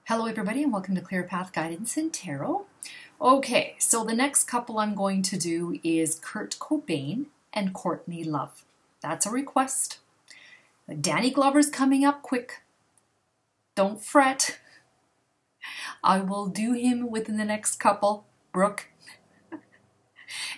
Hello everybody and welcome to Clear Path Guidance and Tarot. Okay, so the next couple I'm going to do is Kurt Cobain and Courtney Love. That's a request. Danny Glover's coming up quick. Don't fret. I will do him within the next couple. Brooke.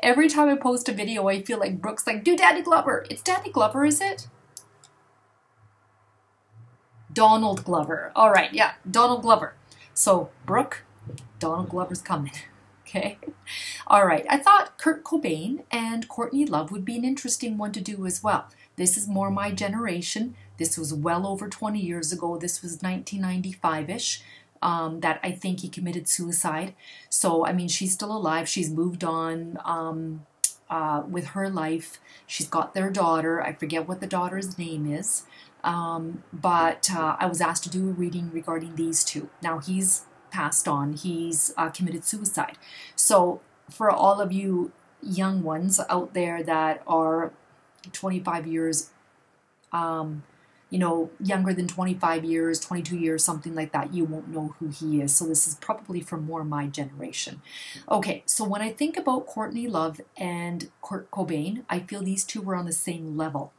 Every time I post a video I feel like Brooke's like, do Danny Glover. It's Danny Glover, is it? Donald Glover. All right, yeah, Donald Glover. So, Brooke, Donald Glover's coming. Okay? All right, I thought Kurt Cobain and Courtney Love would be an interesting one to do as well. This is more my generation. This was well over 20 years ago. This was 1995-ish that I think he committed suicide. So, I mean, she's still alive. She's moved on with her life. She's got their daughter. I forget what the daughter's name is. But I was asked to do a reading regarding these two. Now he's passed on. He's committed suicide. So for all of you young ones out there that are 25 years, younger than 25 years, 22 years, something like that, you won't know who he is. So this is probably for more my generation. Okay, so when I think about Courtney Love and Kurt Cobain, I feel these two were on the same level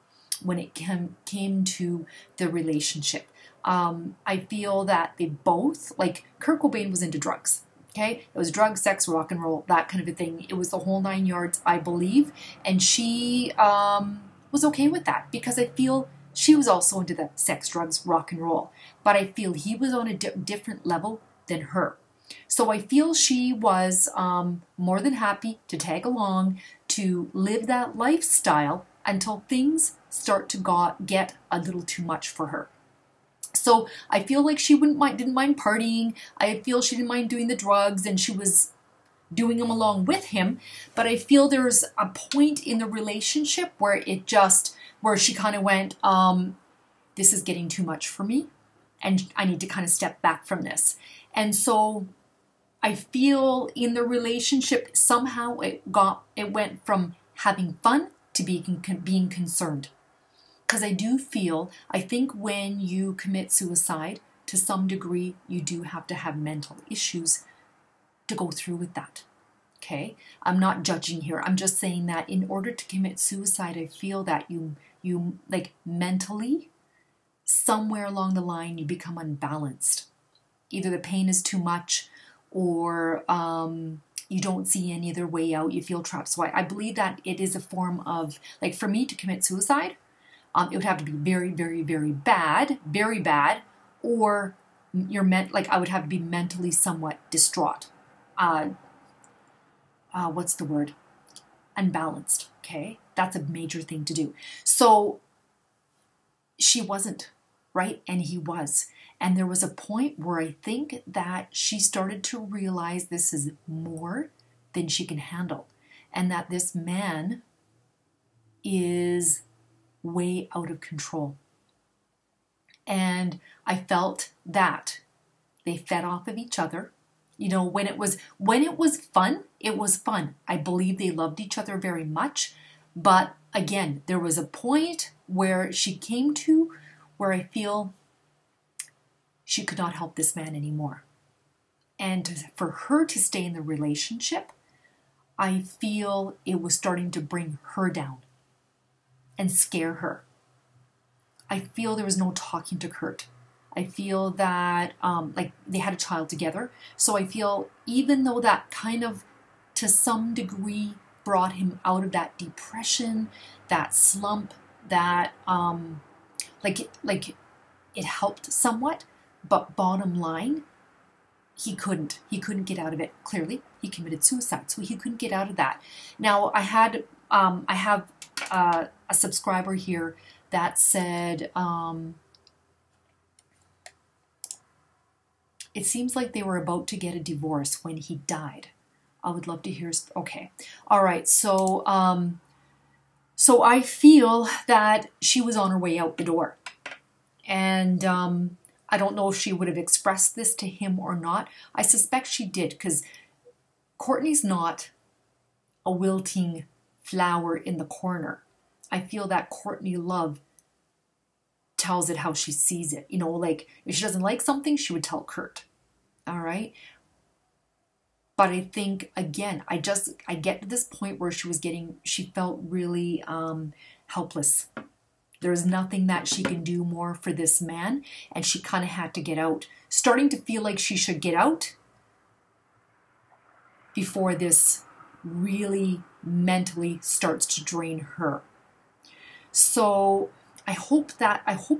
when it came to the relationship. I feel that they both, like Kurt Cobain was into drugs, okay? It was drugs, sex, rock and roll, that kind of a thing. It was the whole 9 yards, I believe. And she was okay with that because I feel she was also into the sex, drugs, rock and roll. But I feel he was on a different level than her. So I feel she was more than happy to tag along, to live that lifestyle until things start to get a little too much for her. So I feel like she didn't mind partying. I feel she didn't mind doing the drugs and she was doing them along with him. But I feel there's a point in the relationship where she kind of went, this is getting too much for me and I need to kind of step back from this. And so I feel in the relationship somehow it went from having fun to being concerned. Because I think when you commit suicide, to some degree, you do have to have mental issues to go through with that. Okay? I'm not judging here. I'm just saying that in order to commit suicide, I feel that you like mentally, somewhere along the line, you become unbalanced. Either the pain is too much or you don't see any other way out, you feel trapped. So I believe that it is a form of, like for me to commit suicide, it would have to be very, very, very bad, or I would have to be mentally somewhat distraught. What's the word? Unbalanced, okay? That's a major thing to do. So she wasn't, right? And he was. And there was a point where I think that she started to realize this is more than she can handle. And that this man is way out of control. And I felt that they fed off of each other. You know, when it was fun, it was fun. I believe they loved each other very much. But again, there was a point where she came to where I feel she could not help this man anymore. And for her to stay in the relationship, I feel it was starting to bring her down and scare her. I feel there was no talking to Kurt. I feel that like they had a child together. So I feel even though that kind of to some degree brought him out of that depression, that slump, that it helped somewhat, but bottom line, he couldn't get out of it. Clearly, he committed suicide, so he couldn't get out of that. Now, I have a subscriber here that said, it seems like they were about to get a divorce when he died. I would love to hear. Okay, all right. So, so I feel that she was on her way out the door, and I don't know if she would have expressed this to him or not. I suspect she did, because Courtney's not a wilting flower in the corner. I feel that Courtney Love tells it how she sees it. You know, like if she doesn't like something, she would tell Kurt. all right? But I think, again, I get to this point where she felt really helpless. There's nothing that she can do more for this man, and she kind of had to get out. Starting to feel like she should get out before this really mentally starts to drain her. So I hope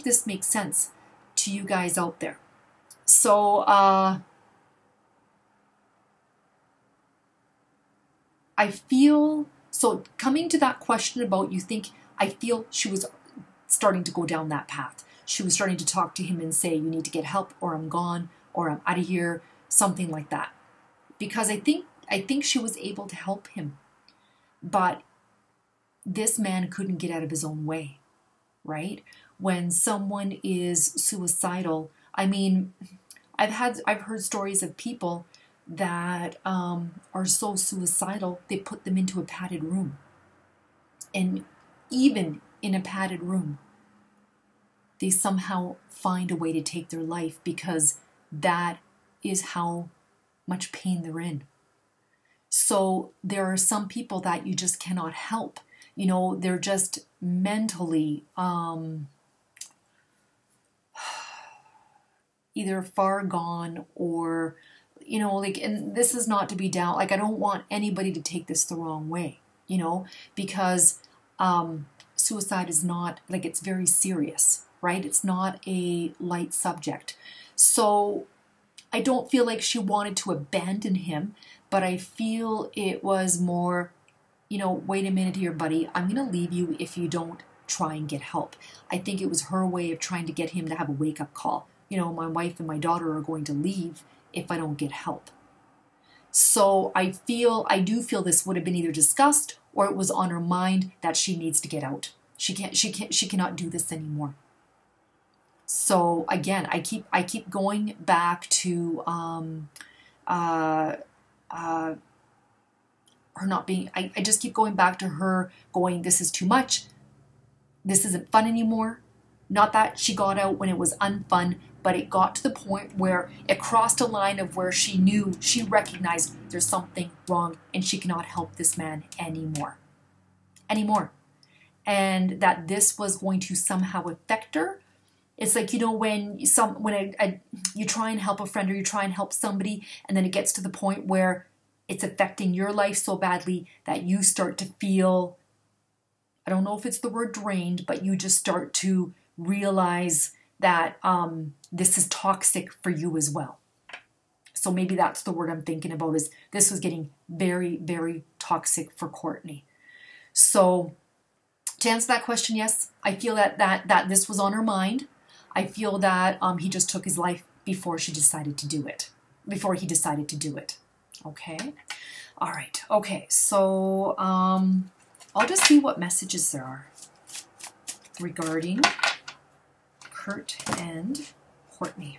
this makes sense to you guys out there. So I feel, so coming to that question about I feel she was starting to go down that path. She was starting to talk to him and say, you need to get help, or I'm gone, or I'm out of here, something like that. Because I think she was able to help him. But this man couldn't get out of his own way, right? When someone is suicidal, I mean, I've heard stories of people that are so suicidal, they put them into a padded room. And even in a padded room, they somehow find a way to take their life because that is how much pain they're in. So there are some people that you just cannot help. You know, they're just mentally either far gone or, you know, like, and this is not to be down, like, I don't want anybody to take this the wrong way, you know, because suicide is not, like, it's very serious, right? It's not a light subject. So I don't feel like she wanted to abandon him, but I feel it was more, you know, wait a minute here, buddy, I'm going to leave you if you don't try and get help. I think it was her way of trying to get him to have a wake-up call. You know, my wife and my daughter are going to leave if I don't get help. So I do feel this would have been either discussed or it was on her mind that she needs to get out. She cannot do this anymore. So again, I keep going back to her not being, I just keep going back to her going, this is too much. This isn't fun anymore. Not that she got out when it was unfun, but it got to the point where it crossed a line of where she recognized there's something wrong and she cannot help this man anymore. And that this was going to somehow affect her. It's like, you know, when you try and help a friend or you try and help somebody, and then it gets to the point where it's affecting your life so badly that you start to feel, I don't know if it's the word drained, but you just start to realize that this is toxic for you as well. So maybe that's the word I'm thinking about, is this was getting very, very toxic for Courtney. So to answer that question, yes, I feel that this was on her mind. I feel that he just took his life before he decided to do it. Okay. All right. Okay. So I'll just see what messages there are regarding Kurt and Courtney.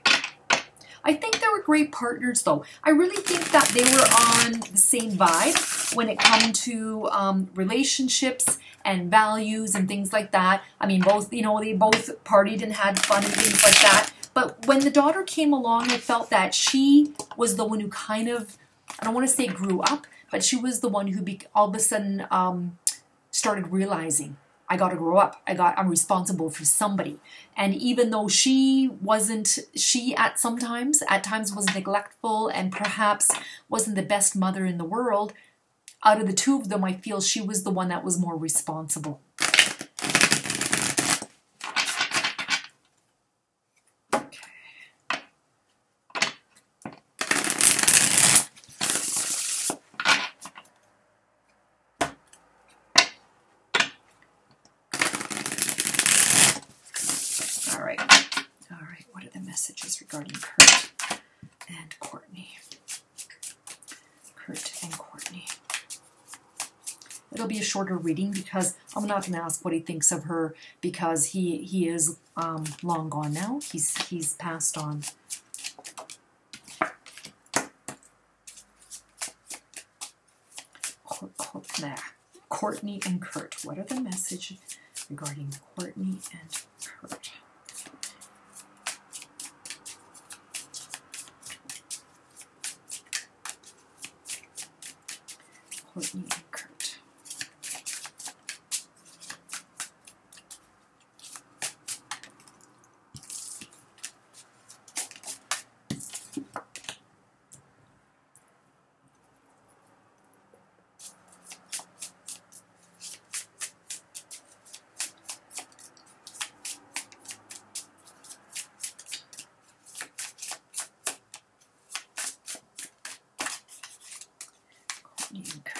I think they were great partners, though. I really think that they were on the same vibe when it comes to relationships and values and things like that. I mean, both, you know, they both partied and had fun and things like that. But when the daughter came along, I felt that she was the one who kind of, I don't want to say grew up, but she was the one who all of a sudden started realizing, I got to grow up. I'm responsible for somebody. And even though she at times was neglectful and perhaps wasn't the best mother in the world, out of the two of them, I feel she was the one that was more responsible. Messages regarding Kurt and Courtney. It'll be a shorter reading because I'm not going to ask what he thinks of her, because he is long gone now. He's passed on. Courtney and Kurt. What are the messages regarding Courtney and Kurt? Courtney and Kurt. Courtney and Kurt.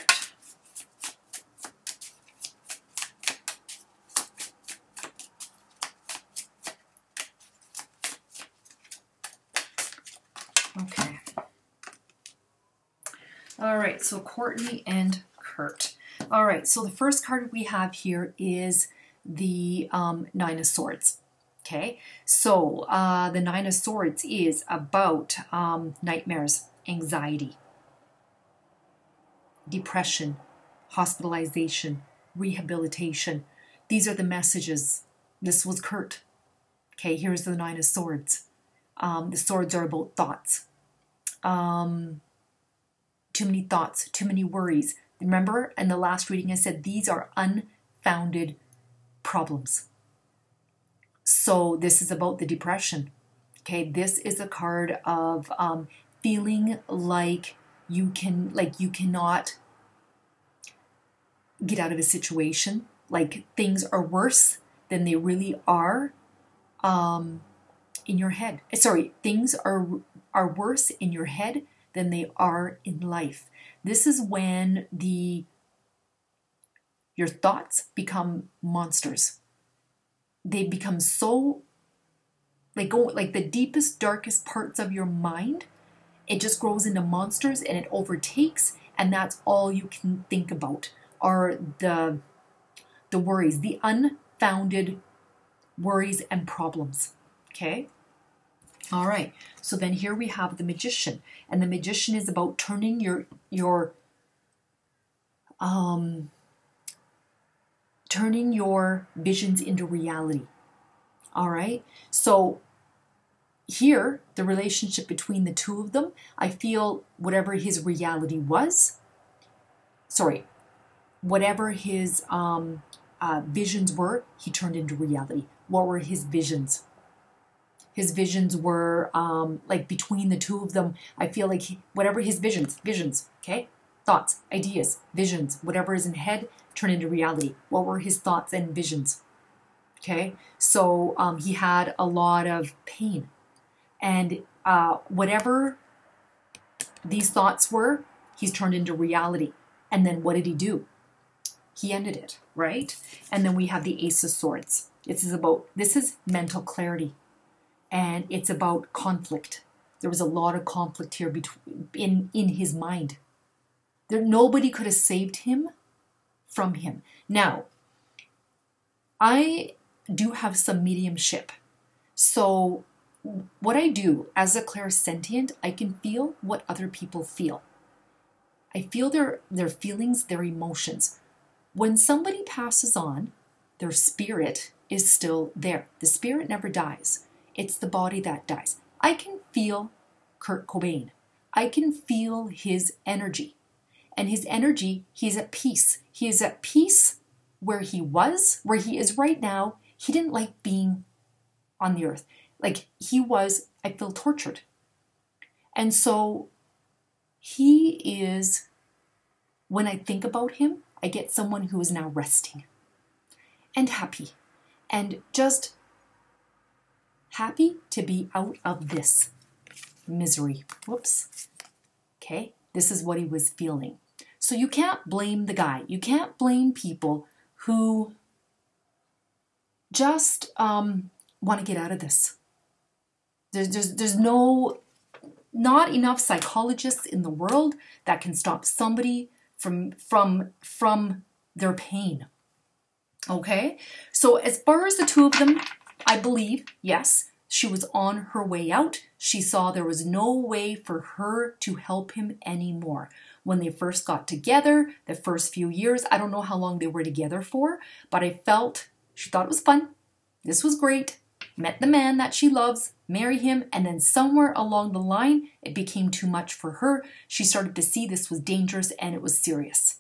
Okay. All right, so Courtney and Kurt. All right, so the first card we have here is the Nine of Swords. Okay, so the Nine of Swords is about nightmares, anxiety, depression, hospitalization, rehabilitation. These are the messages. This was Kurt. Okay, here's the Nine of Swords. The swords are about thoughts. Too many thoughts, too many worries. Remember, in the last reading I said these are unfounded problems. So this is about the depression. Okay, this is a card of feeling like you cannot get out of a situation, like things are worse than they really are in your head. Sorry, things are worse in your head than they are in life. This is when your thoughts become monsters. They become so like the deepest, darkest parts of your mind. It just grows into monsters and it overtakes, and that's all you can think about are the worries, the unfounded worries and problems. Okay? All right. So then here we have the Magician, and the Magician is about turning your visions into reality. All right. So here, the relationship between the two of them, I feel whatever his reality was, whatever his visions were, he turned into reality. What were his visions? His visions were like between the two of them. I feel like whatever his visions, okay? Thoughts, ideas, visions, whatever is in head, turn into reality. What were his thoughts and visions? Okay, so he had a lot of pain. And whatever these thoughts were, he's turned into reality. And then what did he do? He ended it, right? And then we have the Ace of Swords. This is mental clarity. And it's about conflict. There was a lot of conflict here in his mind. Nobody could have saved him from him. Now, I do have some mediumship. So what I do as a clairsentient, I can feel what other people feel. I feel their feelings, their emotions. When somebody passes on, their spirit is still there. The spirit never dies. It's the body that dies. I can feel Kurt Cobain. I can feel his energy. And his energy, he's at peace. He is at peace where he is right now. He didn't like being on the earth. Like I feel tortured. And so he is, when I think about him, I get someone who is now resting and happy and just happy to be out of this misery. Whoops. Okay, this is what he was feeling. So you can't blame the guy. You can't blame people who just want to get out of this. There's not enough psychologists in the world that can stop somebody from their pain. Okay? So as far as the two of them, I believe, yes, she was on her way out. She saw there was no way for her to help him anymore. When they first got together, the first few years, I don't know how long they were together for, but I felt she thought it was fun. This was great. Met the man that she loves, marry him, and then somewhere along the line, it became too much for her. She started to see this was dangerous and it was serious.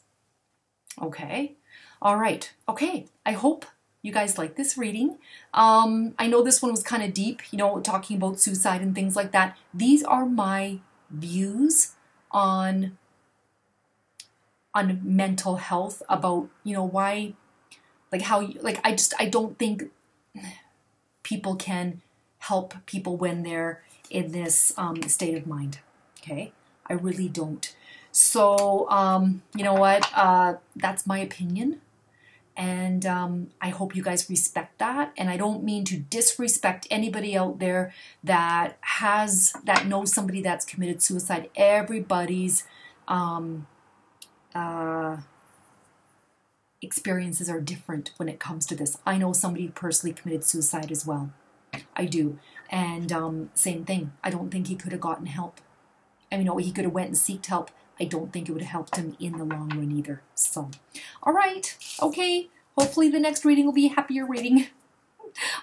Okay. All right. Okay. I hope you guys like this reading. I know this one was kind of deep, you know, talking about suicide and things like that. These are my views on mental health, about, you know, why, like how, like I don't think people can help people when they're in this state of mind. Okay, I really don't. So you know what? That's my opinion, and I hope you guys respect that. And I don't mean to disrespect anybody out there that knows somebody that's committed suicide. Everybody's experiences are different when it comes to this. I know somebody who personally committed suicide as well. I do. And same thing. I don't think he could have gotten help. I mean, he could have went and sought help. I don't think it would have helped him in the long run either. So, all right. Okay. Hopefully the next reading will be a happier reading.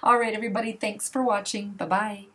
All right, everybody. Thanks for watching. Bye-bye.